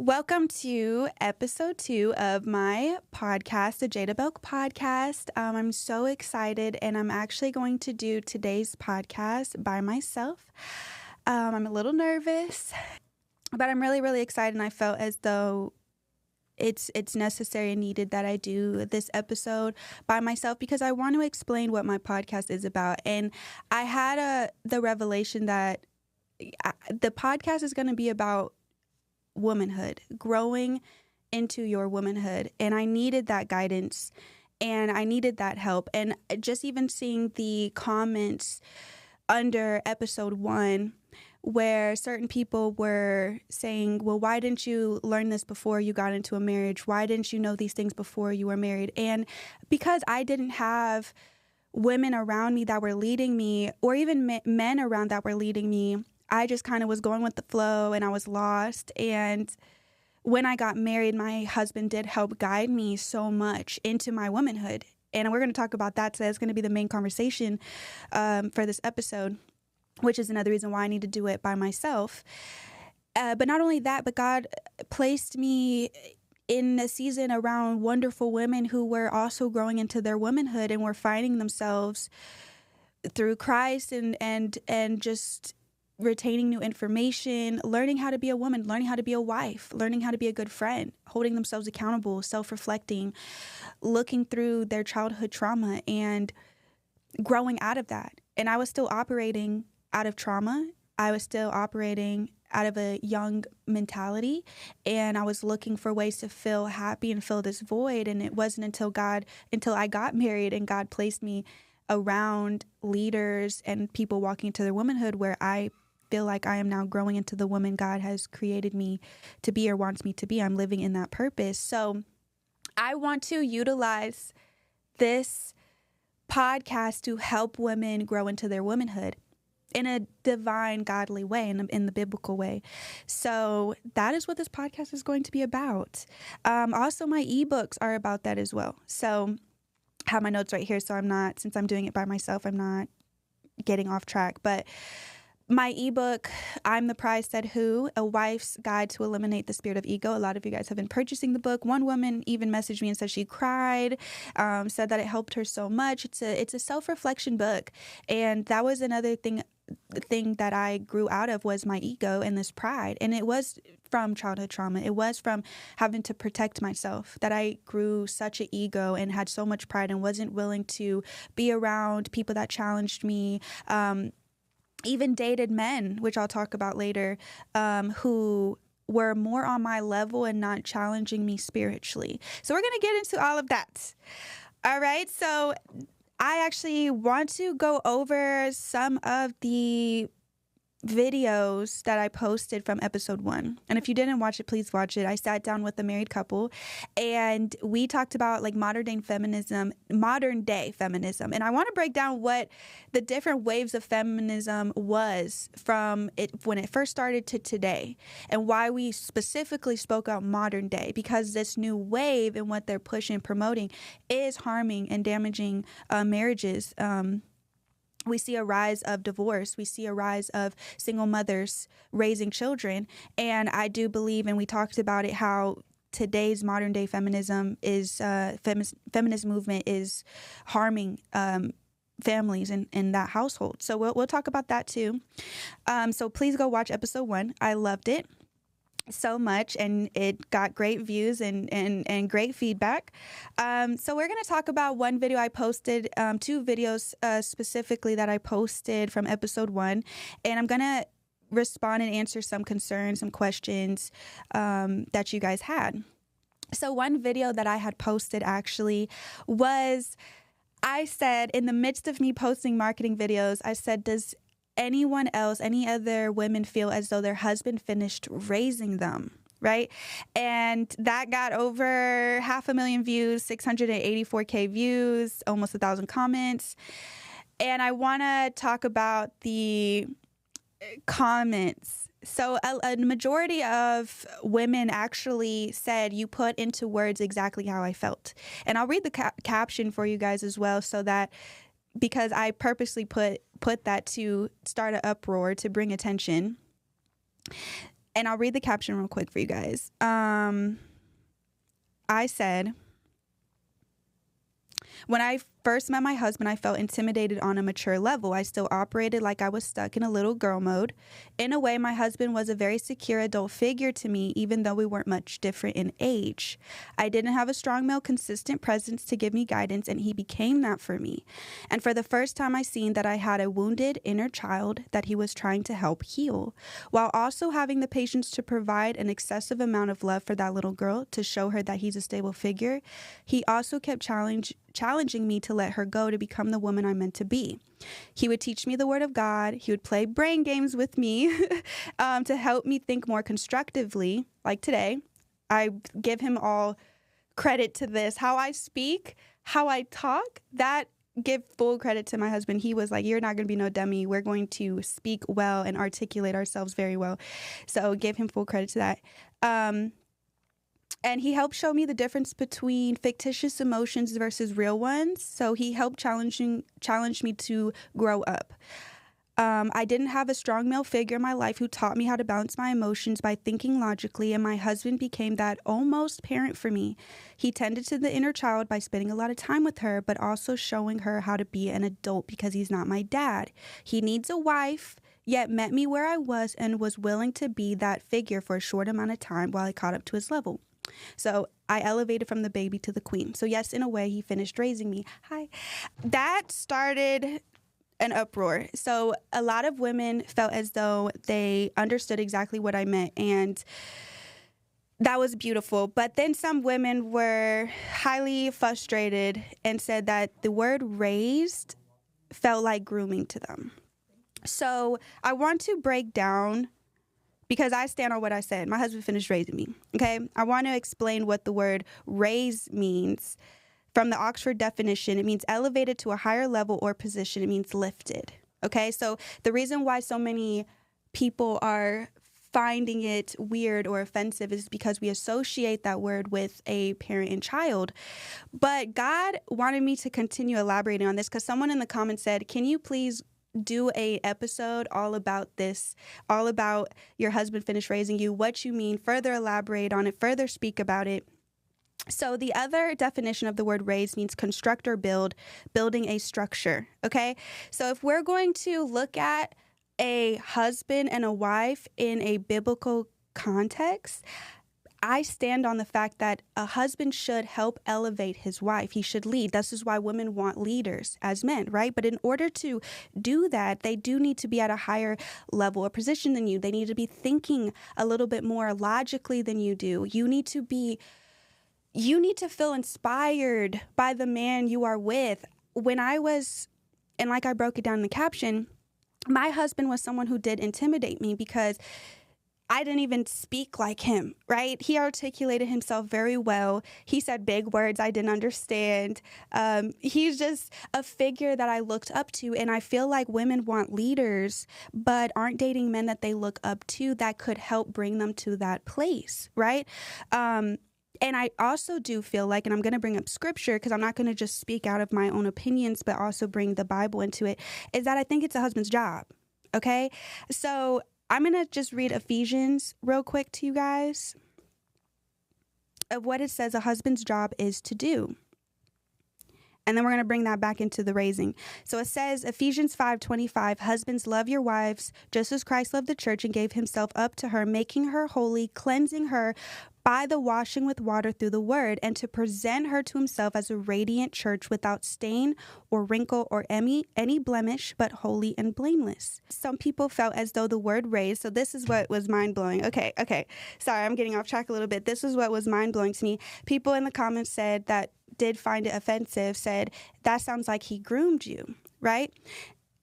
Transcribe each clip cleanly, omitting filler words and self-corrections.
Welcome to episode 2 of my podcast, the Jada Belk podcast. I'm so excited, and I'm actually going to do today's podcast by myself. I'm a little nervous, but I'm really, really excited, and I felt as though it's necessary and needed that I do this episode by myself because I want to explain what my podcast is about. And I had the revelation that the podcast is going to be about womanhood, growing into your womanhood. And I needed that guidance and I needed that help. And just even seeing the comments under episode 1 where certain people were saying, well, why didn't you learn this before you got into a marriage? Why didn't you know these things before you were married? And because I didn't have women around me that were leading me, or even men around that were leading me, I just kind of was going with the flow and I was lost. And when I got married, my husband did help guide me so much into my womanhood. And we're going to talk about that today. It's going to be the main conversation for this episode, which is another reason why I need to do it by myself. But not only that, but God placed me in a season around wonderful women who were also growing into their womanhood and were finding themselves through Christ and just retaining new information, learning how to be a woman, learning how to be a wife, learning how to be a good friend, holding themselves accountable, self-reflecting, looking through their childhood trauma and growing out of that. And I was still operating out of trauma. I was still operating out of a young mentality, and I was looking for ways to feel happy and fill this void. And it wasn't until I got married and God placed me around leaders and people walking into their womanhood where I feel like I am now growing into the woman God has created me to be or wants me to be. I'm living in that purpose. So I want to utilize this podcast to help women grow into their womanhood in a divine, godly way, in the biblical way. So that is what this podcast is going to be about. Also, my ebooks are about that as well. So I have my notes right here, so since I'm doing it by myself, I'm not getting off track. But my ebook, I'm the Prize Said Who, A Wife's Guide to Eliminate the Spirit of Ego. A lot of you guys have been purchasing the book. One woman even messaged me and said she cried, said that it helped her so much. It's a self-reflection book. And that was another thing that I grew out of was my ego and this pride. And it was from childhood trauma. It was from having to protect myself that I grew such an ego and had so much pride and wasn't willing to be around people that challenged me. Even dated men, which I'll talk about later, who were more on my level and not challenging me spiritually. So we're going to get into all of that. All right. So I actually want to go over some of the videos that I posted from episode 1. And if you didn't watch it, please watch it. I sat down with a married couple and we talked about like modern day feminism. And I want to break down what the different waves of feminism was from it when it first started to today and why we specifically spoke out modern day, because this new wave and what they're pushing and promoting is harming and damaging marriages. We see a rise of divorce. We see a rise of single mothers raising children. And I do believe, and we talked about it, how today's modern day feminism is, feminist movement is harming families in that household. So we'll talk about that too. So please go watch episode 1. I loved it so much, and it got great views and great feedback. So we're going to talk about one video I posted, 2 videos specifically that I posted from episode 1, and I'm going to respond and answer some concerns, some questions that you guys had. So one video that I had posted actually was, I said, in the midst of me posting marketing videos, I said, does anyone else, any other women feel as though their husband finished raising them, right? And that got over 500,000 views, 684K views, almost 1,000 comments. And I want to talk about the comments. So a majority of women actually said, you put into words exactly how I felt. And I'll read the caption for you guys as well, so that, because I purposely put that to start an uproar, to bring attention. And I'll read the caption real quick for you guys. I said, when I first met my husband, I felt intimidated on a mature level. I still operated like I was stuck in a little girl mode. In a way, my husband was a very secure adult figure to me, even though we weren't much different in age. I didn't have a strong male consistent presence to give me guidance, and he became that for me. And for the first time, I seen that I had a wounded inner child that he was trying to help heal, while also having the patience to provide an excessive amount of love for that little girl to show her that he's a stable figure. He also kept challenging me to let her go to become the woman I'm meant to be. He would teach me the word of God. He would play brain games with me to help me think more constructively. Like today, I give him all credit to this. How I speak, how I talk, that give full credit to my husband. He was like, you're not going to be no dummy. We're going to speak well and articulate ourselves very well. So give him full credit to that. And he helped show me the difference between fictitious emotions versus real ones. So he helped challenge me to grow up. I didn't have a strong male figure in my life who taught me how to balance my emotions by thinking logically, and my husband became that almost parent for me. He tended to the inner child by spending a lot of time with her, but also showing her how to be an adult because he's not my dad. He needs a wife, yet met me where I was and was willing to be that figure for a short amount of time while I caught up to his level. So I elevated from the baby to the queen. So yes, in a way, he finished raising me. Hi. That started an uproar. So a lot of women felt as though they understood exactly what I meant, and that was beautiful. But then some women were highly frustrated and said that the word raised felt like grooming to them. So I want to break down, because I stand on what I said. My husband finished raising me, okay? I want to explain what the word raise means. From the Oxford definition, it means elevated to a higher level or position. It means lifted, okay? So the reason why so many people are finding it weird or offensive is because we associate that word with a parent and child. But God wanted me to continue elaborating on this because someone in the comments said, can you please do a episode all about this, all about your husband finished raising you, what you mean, further elaborate on it, further speak about it. So the other definition of the word raise means construct or build, building a structure, okay? So if we're going to look at a husband and a wife in a biblical context, I stand on the fact that a husband should help elevate his wife. He should lead. This is why women want leaders as men, right? But in order to do that, they do need to be at a higher level or position than you. They need to be thinking a little bit more logically than you do. You need to feel inspired by the man you are with. When I was, and like I broke it down in the caption, my husband was someone who did intimidate me because I didn't even speak like him, right? He articulated himself very well. He said big words I didn't understand. He's just a figure that I looked up to. And I feel like women want leaders, but aren't dating men that they look up to that could help bring them to that place, right? And I also do feel like, and I'm going to bring up scripture because I'm not going to just speak out of my own opinions, but also bring the Bible into it, is that I think it's a husband's job, okay? So I'm going to just read Ephesians real quick to you guys of what it says a husband's job is to do. And then we're going to bring that back into the raising. So it says, Ephesians 5:25, husbands, love your wives, just as Christ loved the church and gave himself up to her, making her holy, cleansing her by the washing with water through the word, and to present her to himself as a radiant church without stain or wrinkle or any blemish, but holy and blameless. Some people felt as though the word raised, so this is what was mind-blowing. Okay. Sorry, I'm getting off track a little bit. This is what was mind-blowing to me. People in the comments said that did find it offensive, said, that sounds like he groomed you, right?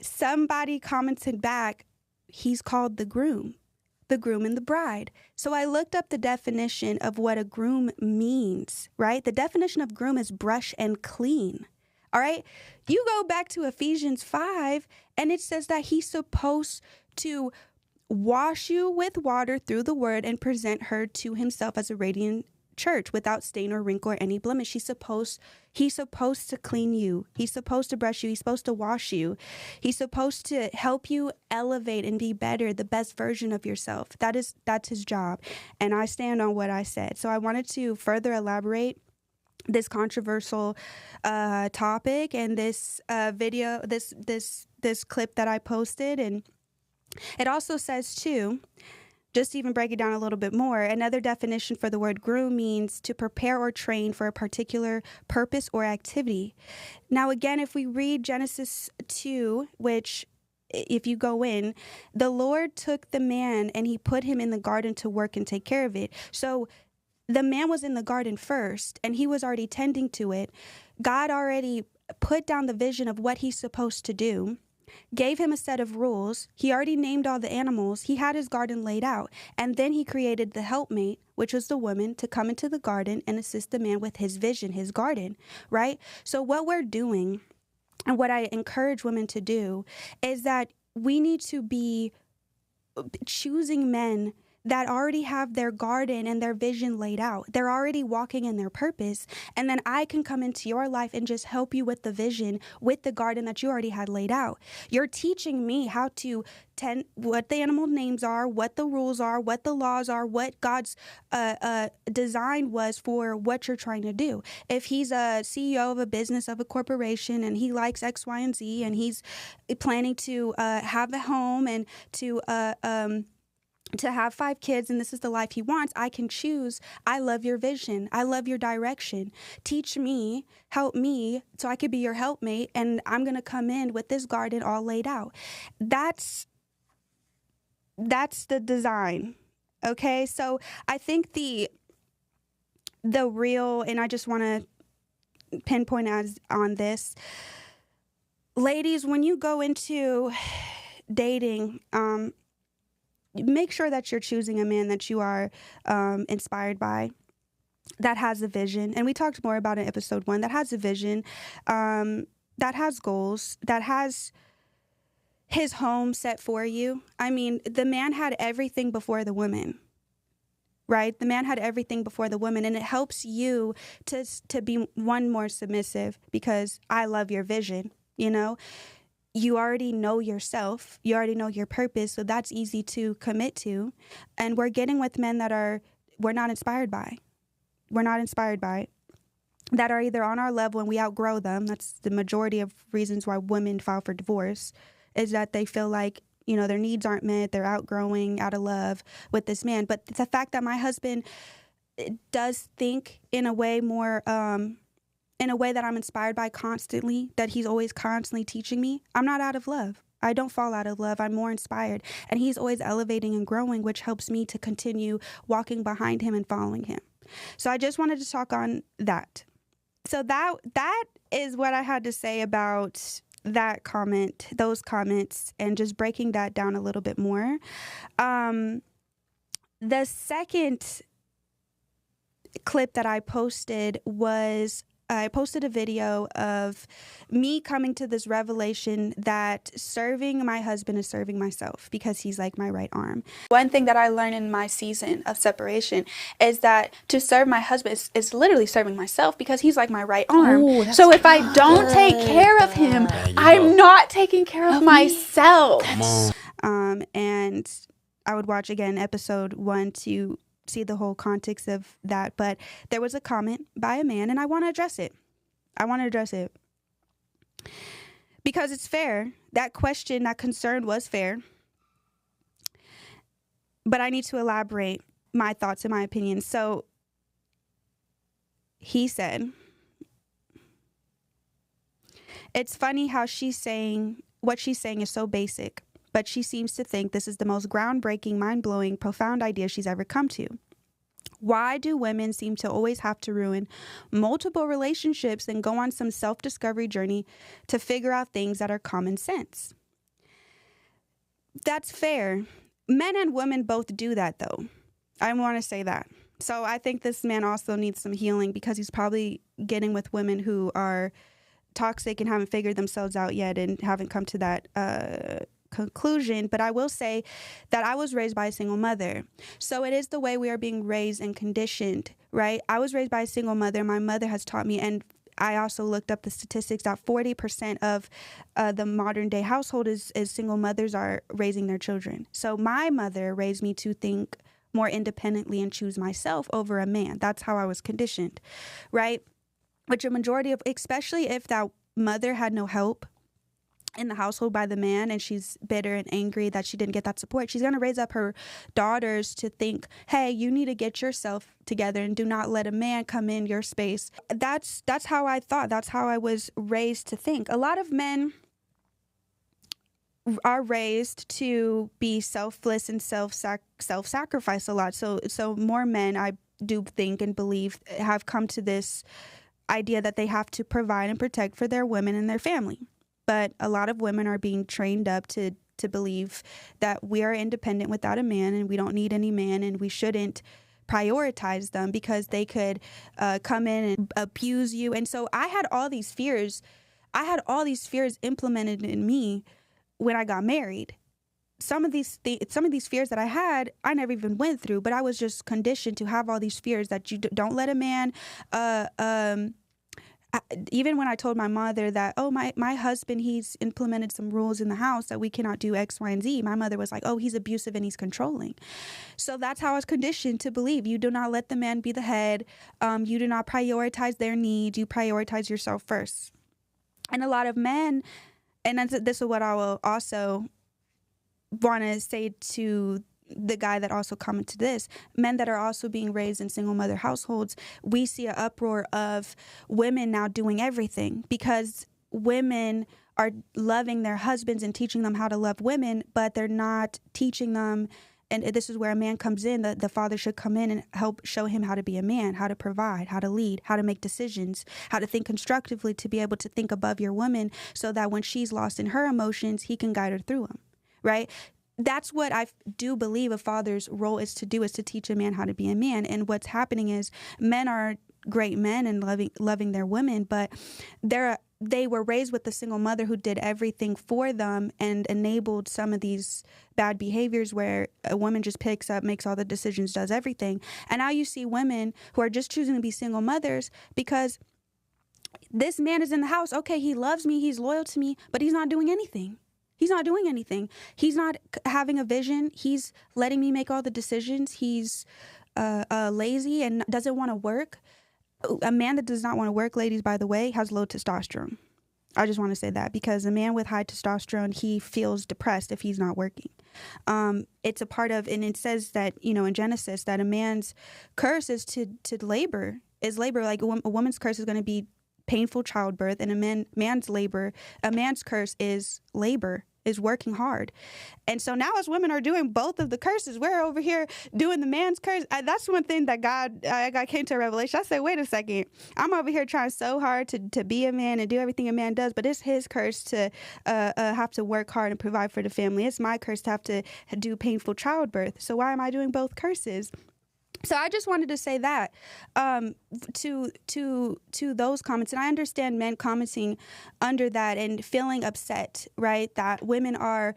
Somebody commented back, he's called the groom and the bride. So I looked up the definition of what a groom means, right? The definition of groom is brush and clean, all right? You go back to Ephesians 5, and it says that he's supposed to wash you with water through the word and present her to himself as a radiant church without stain or wrinkle or any blemish. He's supposed to clean you. He's supposed to brush you. He's supposed to wash you. He's supposed to help you elevate and be better, the best version of yourself. That's his job. And I stand on what I said. So I wanted to further elaborate this controversial topic and this video, this clip that I posted. And it also says too, just to even break it down a little bit more, another definition for the word groom means to prepare or train for a particular purpose or activity. Now, again, if we read Genesis 2, which if you go in, the Lord took the man and he put him in the garden to work and take care of it. So the man was in the garden first and he was already tending to it. God already put down the vision of what he's supposed to do, gave him a set of rules. He already named all the animals. He had his garden laid out. And then he created the helpmate, which was the woman, to come into the garden and assist the man with his vision, his garden, right? So what we're doing and what I encourage women to do is that we need to be choosing men that already have their garden and their vision laid out. They're already walking in their purpose. And then I can come into your life and just help you with the vision, with the garden that you already had laid out. You're teaching me how to tend, what the animal names are, what the rules are, what the laws are, what God's design was for what you're trying to do. If he's a CEO of a business, of a corporation, and he likes X, Y, and Z, and he's planning to have a home and to have 5 kids, and this is the life he wants, I can choose. I love your vision. I love your direction. Teach me, help me, so I could be your helpmate, and I'm going to come in with this garden all laid out. That's the design. Okay? So I think the real, and I just want to pinpoint on this, ladies, when you go into dating, make sure that you're choosing a man that you are inspired by, that has a vision. And we talked more about it in episode 1, that has a vision, that has goals, that has his home set for you. I mean, the man had everything before the woman, right? The man had everything before the woman, and it helps you to be one more submissive because I love your vision, you know? You already know yourself. You already know your purpose. So that's easy to commit to. And we're getting with men that we're not inspired by. We're not inspired by. That are either on our level and we outgrow them. That's the majority of reasons why women file for divorce, is that they feel like, you know, their needs aren't met. They're outgrowing out of love with this man. But the fact that my husband does think in a way more, in a way that I'm inspired by constantly, that he's always constantly teaching me, I'm not out of love. I don't fall out of love. I'm more inspired. And he's always elevating and growing, which helps me to continue walking behind him and following him. So I just wanted to talk on that. So that is what I had to say about that comment, those comments, and just breaking that down a little bit more. The second clip that I posted was I posted a video of me coming to this revelation that serving my husband is serving myself because he's like my right arm. One thing that I learned in my season of separation is that to serve my husband is literally serving myself because he's like my right arm. Ooh, so if I don't take care of him, I'm not taking care of myself. And I would watch again episode 1 to see the whole context of that. But there was a comment by a man, and I want to address it. Because it's fair. That question, that concern was fair. But I need to elaborate my thoughts and my opinions. So he said, it's funny how what she's saying is so basic, but she seems to think this is the most groundbreaking, mind-blowing, profound idea she's ever come to. Why do women seem to always have to ruin multiple relationships and go on some self-discovery journey to figure out things that are common sense? That's fair. Men and women both do that, though. I want to say that. So I think this man also needs some healing because he's probably getting with women who are toxic and haven't figured themselves out yet and haven't come to that conclusion. But I will say that I was raised by a single mother. So it is the way we are being raised and conditioned right? I was raised by a single mother. My mother has taught me, and I also looked up the statistics that 40% of the modern day household is single mothers are raising their children. So my mother raised me to think more independently and choose myself over a man. That's how I was conditioned, right? Which a majority of, especially if that mother had no help in the household by the man and she's bitter and angry that she didn't get that support, she's going to raise up her daughters to think, hey, you need to get yourself together and do not let a man come in your space. That's how I thought. That's how I was raised to think. A lot of men are raised to be selfless and self-sacrifice a lot. So more men, I do think and believe, have come to this idea that they have to provide and protect for their women and their family. But a lot of women are being trained up to believe that we are independent without a man and we don't need any man and we shouldn't prioritize them because they could come in and abuse you. And so I had all these fears. I had all these fears implemented in me when I got married. Some of these fears that I had, I never even went through, but I was just conditioned to have all these fears that you don't let a man, even when I told my mother that, oh, my husband, he's implemented some rules in the house that we cannot do X, Y, and Z. My mother was like, oh, he's abusive and he's controlling. So that's how I was conditioned to believe. You do not let the man be the head. You do not prioritize their needs. You prioritize yourself first. And a lot of men, and this is what I will also want to say to the guy that also commented this, men that are also being raised in single mother households, we see an uproar of women now doing everything because women are loving their husbands and teaching them how to love women, but they're not teaching them. And this is where a man comes in. The father should come in and help show him how to be a man, how to provide, how to lead, how to make decisions, how to think constructively, to be able to think above your woman so that when she's lost in her emotions, he can guide her through them, right? That's what I do believe a father's role is to do, is to teach a man how to be a man. And what's happening is men are great men and loving their women, but they were raised with a single mother who did everything for them and enabled some of these bad behaviors where a woman just picks up, makes all the decisions, does everything. And now you see women who are just choosing to be single mothers because this man is in the house. Okay, he loves me, he's loyal to me, but he's not doing anything. He's not doing anything. He's not having a vision. He's letting me make all the decisions. He's lazy and doesn't want to work. A man that does not want to work, ladies, by the way, has low testosterone. I just want to say that because a man with high testosterone, he feels depressed if he's not working. It's a part of, and it says that, in Genesis, that a man's curse is to labor, Like a woman's curse is going to be painful childbirth, and a man's curse is labor, is working hard. And so now as women are doing both of the curses, we're over here doing the man's curse. That's one thing that I came to a revelation. I said, wait a second, I'm over here trying so hard to be a man and do everything a man does, but it's his curse to have to work hard and provide for the family. It's my curse to have to do painful childbirth. So why am I doing both curses? So I just wanted to say that to those comments, and I understand men commenting under that and feeling upset, right? That women are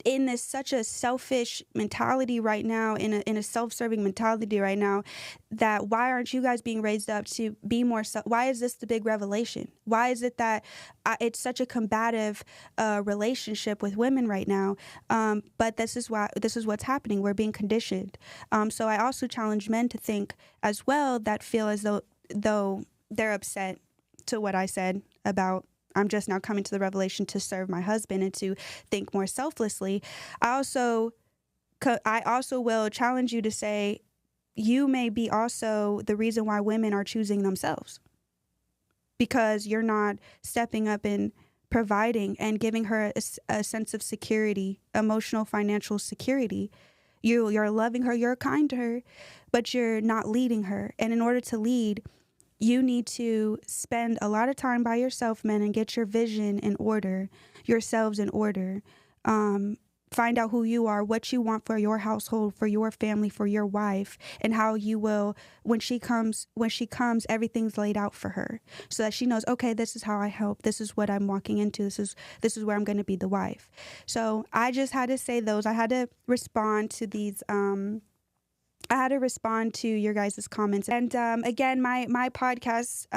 in this such a selfish mentality right now, in a self-serving mentality right now, that why aren't you guys being raised up to be more? Why is this the big revelation? Why is it that it's such a combative relationship with women right now? But this is what's happening. We're being conditioned. So I also challenge men to think as well, that feel as though they're upset to what I said about, I'm just now coming to the revelation to serve my husband and to think more selflessly. I also will challenge you to say, you may be also the reason why women are choosing themselves, because you're not stepping up and providing and giving her a sense of security, emotional, financial security. You're loving her, you're kind to her, but you're not leading her. And in order to lead, you need to spend a lot of time by yourself, men, and get your vision in order, yourselves in order. Find out who you are, what you want for your household, for your family, for your wife, and how you will, when she comes, everything's laid out for her so that she knows, okay, this is how I help. This is what I'm walking into. This is where I'm going to be the wife. So I just had to say those. I had to respond to these I had to respond to your guys' comments. And again, my podcast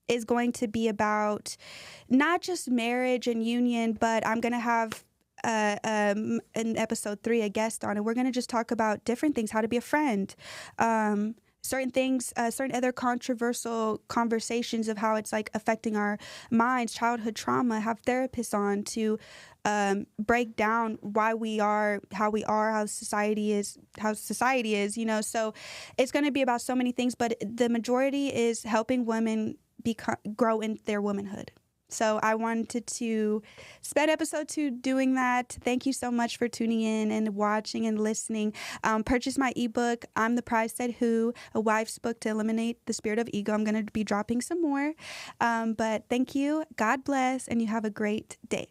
is going to be about not just marriage and union, but I'm going to have in episode 3 a guest on, and we're going to just talk about different things, how to be a friend, certain things, certain other controversial conversations of how it's like affecting our minds, childhood trauma. Have therapists on to break down why we are how we are, how society is, you know. So it's going to be about so many things, but the majority is helping women grow in their womanhood. So I wanted to spend episode 2 doing that. Thank you so much for tuning in and watching and listening. Purchase my ebook, I'm the Prize Said Who, a wife's book to eliminate the spirit of ego. I'm going to be dropping some more. But thank you. God bless, and you have a great day.